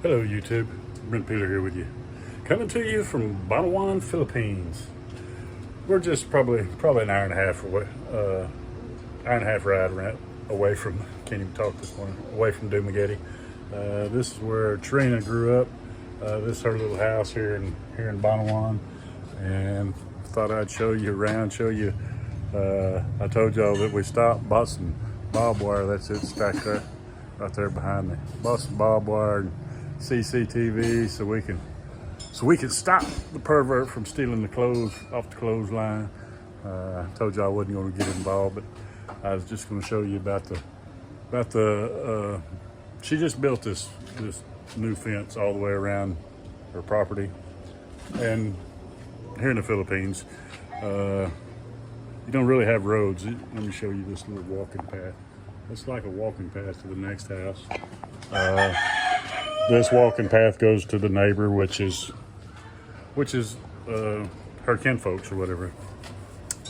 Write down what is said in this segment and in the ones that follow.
Hello YouTube, Brent Peeler here with you. Coming to you from Banawan, Philippines. We're just probably an hour and a half away, ride away from, can't even talk this morning, away from Dumaguete. This is where Trina grew up. This is her little house here in Banawan. And thought I'd show you around, I told y'all that we stopped, bought some barbed wire. That's it, stacked right there behind me. Bought some barbed wire and CCTV so we can stop the pervert from stealing the clothes off the clothesline. I told you I wasn't going to get involved, but I was just going to show you about the. She just built this new fence all the way around her property, and here in the Philippines, you don't really have roads. Let me show you this little walking path. It's like a walking path to the next house. This walking path goes to the neighbor, which is her kinfolks or whatever.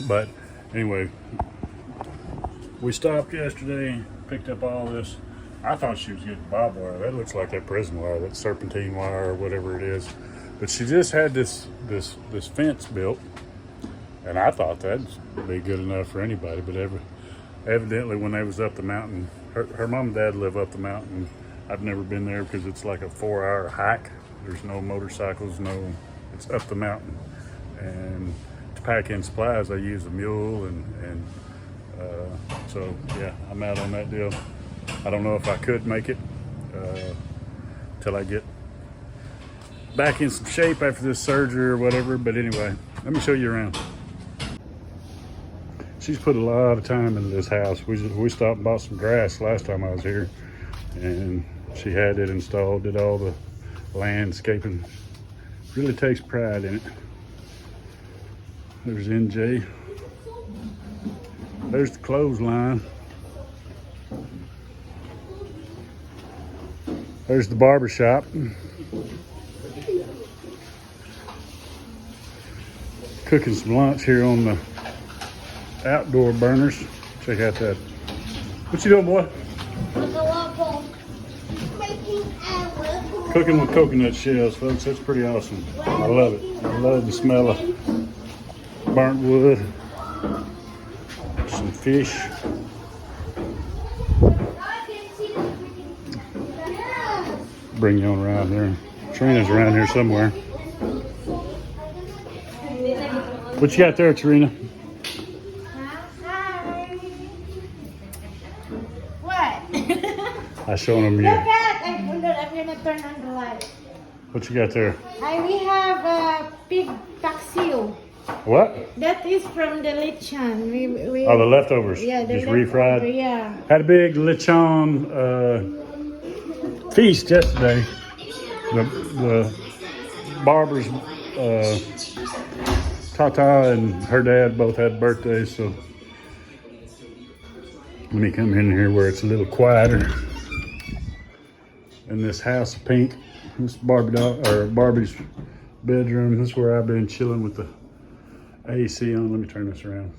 But anyway, we stopped yesterday, picked up all this. I thought she was getting barbed wire. That looks like that prison wire, that serpentine wire or whatever it is. But she just had this fence built, and I thought that'd be good enough for anybody. But evidently, when they was up the mountain, her mom and dad live up the mountain. I've never been there because it's like a 4-hour hike. There's no motorcycles, it's up the mountain. And to pack in supplies, I use a mule, and so yeah, I'm out on that deal. I don't know if I could make it till I get back in some shape after this surgery or whatever. But anyway, let me show you around. She's put a lot of time into this house. We stopped and bought some grass last time I was here, and she had it installed, did all the landscaping. Really takes pride in it. There's NJ. There's the clothesline. There's the barber shop. Cooking some lunch here on the outdoor burners. Check out that. What you doing, boy? Cooking with coconut shells, folks. That's pretty awesome. I love it. I love the smell of burnt wood. Some fish. Bring you on around there. Trina's around here somewhere. What you got there, Trina? Hi. What? I showing them you. Look at! I'm gonna turn on the light. What you got there? We have a pig paksiw. What? That is from the lechon. We Oh, the leftovers. Yeah, the just leftover, refried. yeah. Had a big lechon feast yesterday. The barber's Tata and her dad both had birthdays, so let me come in here where it's a little quieter. In this house of pink, this Barbie's bedroom. This is where I've been chilling with the AC on. Let me turn this around.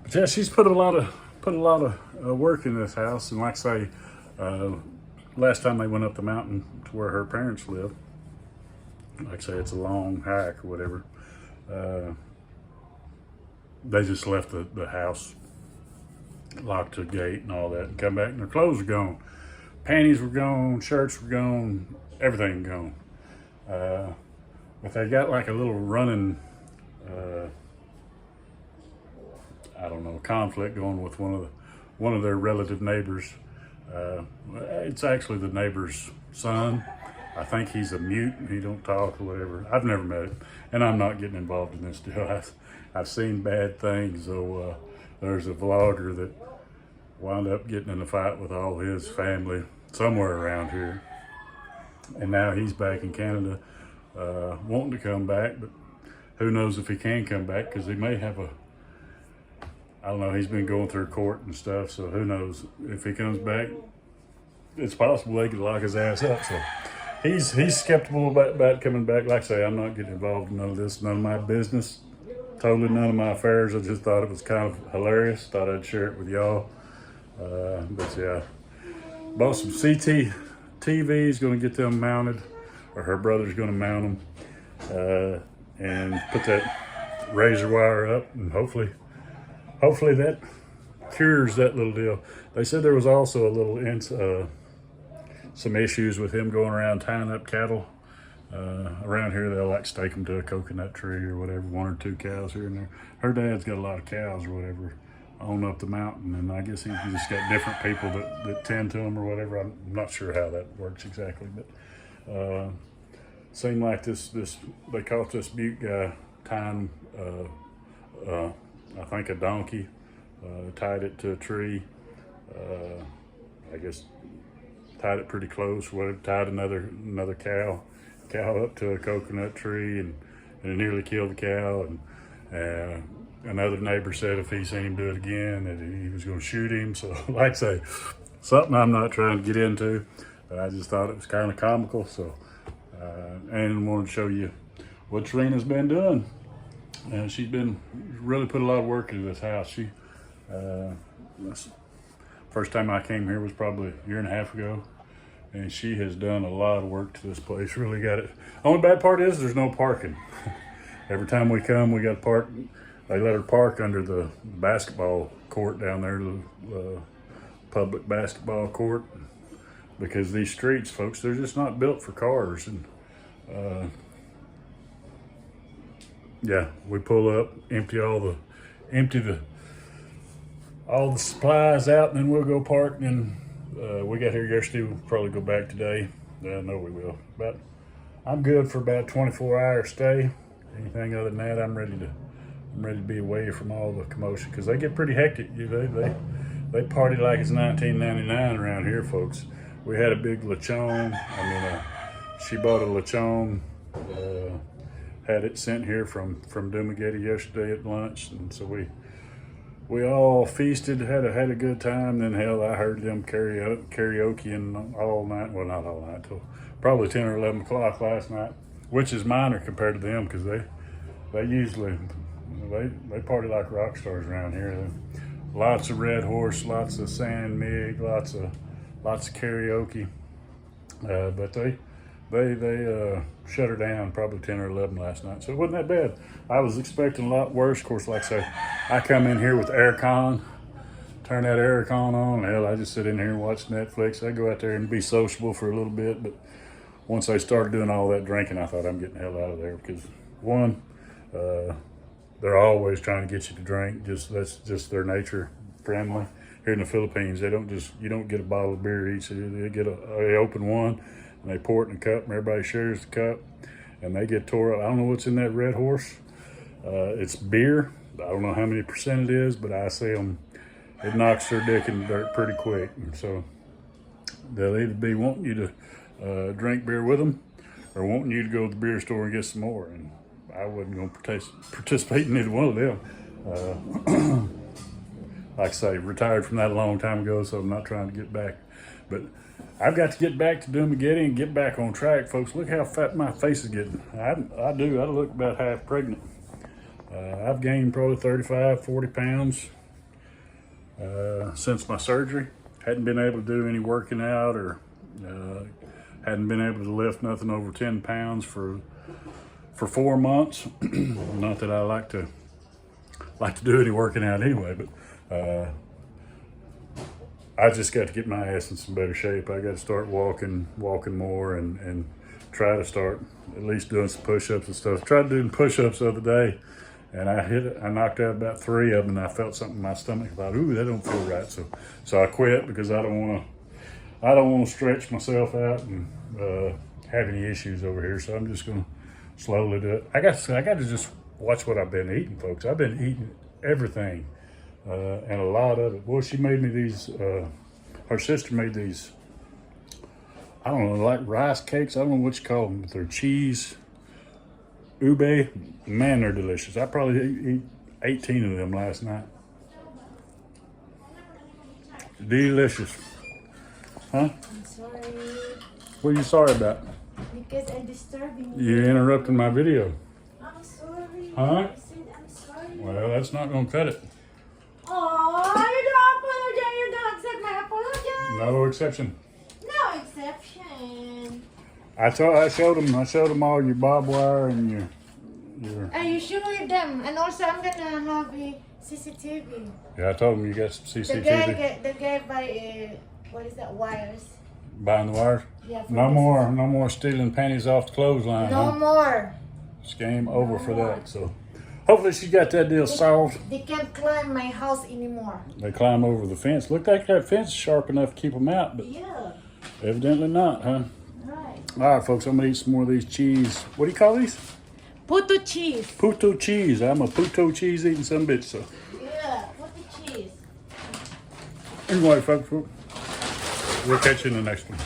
But yeah, she's put a lot of work in this house, and like I say, last time they went up the mountain to where her parents live, like I say, it's a long hike or whatever. They just left the house, locked the gate and all that, and come back and their clothes are gone. Panties were gone, shirts were gone, everything gone. But they got like a little running, I don't know, conflict going with one of their relative neighbors. It's actually the neighbor's son. I think he's a mute and he don't talk or whatever. I've never met him, and I'm not getting involved in this deal. I've seen bad things. So there's a vlogger that wound up getting in a fight with all his family somewhere around here, and now he's back in Canada, wanting to come back, but who knows if he can come back, because he may have I don't know, he's been going through court and stuff, so who knows if he comes back. It's possible they could lock his ass up. So he's skeptical about coming back. Like I say, I'm not getting involved in none of this, none of my business, totally none of my affairs. I just thought it was kind of hilarious. Thought I'd share it with y'all. But yeah, bought some TV's going to get them mounted, or her brother's going to mount them, and put that razor wire up, and hopefully that cures that little deal. They said there was also a little some issues with him going around tying up cattle. Around here, they'll like stake them to a coconut tree or whatever, 1 or 2 cows here and there. Her dad's got a lot of cows or whatever on up the mountain, and I guess he's just got different people that tend to them or whatever. I'm not sure how that works exactly, but seemed like this they caught this Butte guy tying I think a donkey, tied it to a tree, I guess tied it pretty close, whatever, tied another cow up to a coconut tree, and it nearly killed the cow. And another neighbor said if he seen him do it again, that he was going to shoot him. So, like I say, something I'm not trying to get into, but I just thought it was kind of comical. So, and wanted to show you what Trina's been doing. She's been really put a lot of work into this house. First time I came here was probably a year and a half ago, and she has done a lot of work to this place. Really got it. Only bad part is there's no parking. Every time we come, we got to park. They let her park under the basketball court down there, the public basketball court, because these streets, folks, they're just not built for cars. And yeah, we pull up, empty all the supplies out, and then we'll go park. And we got here yesterday. We'll probably go back today. I know we will. But I'm good for about 24-hour stay. Anything other than that, I'm ready to be away from all the commotion, because they get pretty hectic. They party like it's 1999 around here, folks. We had a big lechon. She bought a lechon. Had it sent here from Dumaguete yesterday at lunch, and so we all feasted, had a good time. Then hell, I heard them karaoke and all night. Well, not all night, till probably 10 or 11 o'clock last night, which is minor compared to them, because they usually they party like rock stars around here. Lots of Red Horse, lots of San Mig, lots of karaoke. But they shut her down probably 10 or 11 last night, so it wasn't that bad. I was expecting a lot worse. Of course, like I say, I come in here with aircon, turn that aircon on. Hell, I just sit in here and watch Netflix. I go out there and be sociable for a little bit, but once I started doing all that drinking, I thought I'm getting the hell out of there, because one, they're always trying to get you to drink. That's just their nature. Friendly. Here in the Philippines, you don't get a bottle of beer each. They open one, and they pour it in a cup, and everybody shares the cup, and they get tore up. I don't know what's in that Red Horse. It's beer. I don't know how many percent it is, but I see them, it knocks their dick in the dirt pretty quick. And so they'll either be wanting you to drink beer with them, or wanting you to go to the beer store and get some more. And I wasn't going to participate in either one of them. Like I say, retired from that a long time ago, so I'm not trying to get back. But I've got to get back to Dumaguete and get back on track, folks. Look how fat my face is getting. I look about half pregnant. I've gained probably 35, 40 pounds since my surgery. Hadn't been able to do any working out, or hadn't been able to lift nothing over 10 pounds for 4 months. Not that I like to do any working out anyway, but I just got to get my ass in some better shape. I got to start walking more, and try to start at least doing some push-ups and stuff. Tried doing push-ups the other day, and I knocked out about 3 of them, and I felt something in my stomach. I thought, ooh, that don't feel right. So I quit, because I don't want to stretch myself out and have any issues over here. So I'm just going to slowly do it. I got to just watch what I've been eating, folks. I've been eating everything, and a lot of it. Boy, she made me these. Her sister made these. I don't know, like rice cakes. I don't know what you call them, but they're cheese ube. Man, they're delicious. I probably ate 18 of them last night. Delicious. Huh? I'm sorry. What are you sorry about? Because I'm disturbing you. You're interrupting my video. I'm sorry. Huh? I said I'm sorry. Well, that's not going to cut it. Oh, you don't apologize. You don't accept my apology. No exception. No exception. reception. I showed them all your barbed wire and your. Are you showing them? And also, I'm gonna have a CCTV. Yeah, I told them you got some The CCTV. guy buy what is that, wires? Buying the wires. Yeah. No more stealing panties off the clothesline. No huh? more. It's game over for that. So hopefully she got that deal solved. They can't climb my house anymore. They climb over the fence. Looked like that fence is sharp enough to keep them out, but Yeah. evidently not, huh? Right. All right, folks, I'm gonna eat some more of these cheese. What do you call these? Puto cheese. Puto cheese. I'm a puto cheese eating some bitch. So Yeah. Puto cheese. anyway, folks, we'll catch you in the next one.